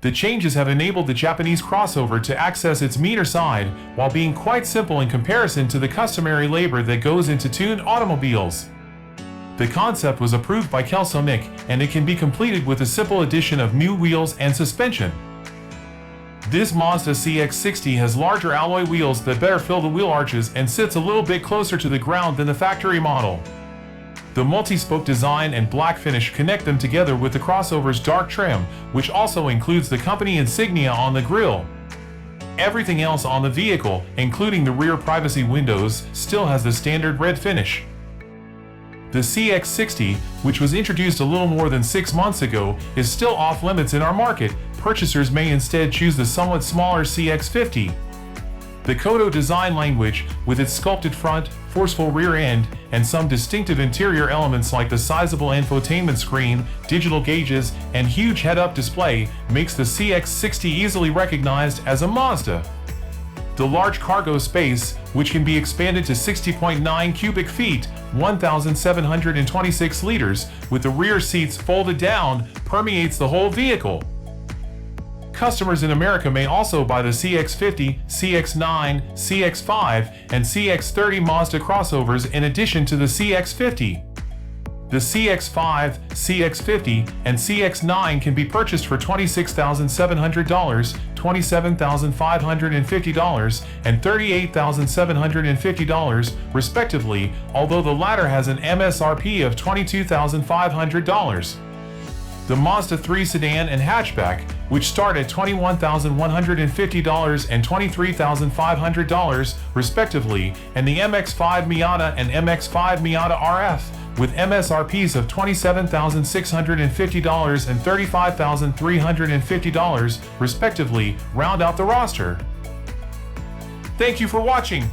The changes have enabled the Japanese crossover to access its meaner side while being quite simple in comparison to the customary labor that goes into tuned automobiles. The concept was approved by Kelso-Nick, and it can be completed with a simple addition of new wheels and suspension. This Mazda CX-60 has larger alloy wheels that better fill the wheel arches and sits a little bit closer to the ground than the factory model. The multi-spoke design and black finish connect them together with the crossover's dark trim, which also includes the company insignia on the grille. Everything else on the vehicle, including the rear privacy windows, still has the standard red finish. The CX-60, which was introduced a little more than 6 months ago, is still off limits in our market. Purchasers may instead choose the somewhat smaller CX-50. The Kodo design language, with its sculpted front, forceful rear end, and some distinctive interior elements like the sizable infotainment screen, digital gauges, and huge head-up display, makes the CX-60 easily recognized as a Mazda. The large cargo space, which can be expanded to 60.9 cubic feet, 1,726 liters, with the rear seats folded down, permeates the whole vehicle. Customers in America may also buy the CX-50, CX-9, CX-5, and CX-30 Mazda crossovers in addition to the CX-50. The CX-5, CX-50, and CX-9 can be purchased for $26,700, $27,550, and $38,750, respectively, although the latter has an MSRP of $22,500. The Mazda 3 sedan and hatchback, which start at $21,150 and $23,500, respectively, and the MX-5 Miata and MX-5 Miata RF, with MSRPs of $27,650 and $35,350, respectively, round out the roster. Thank you for watching.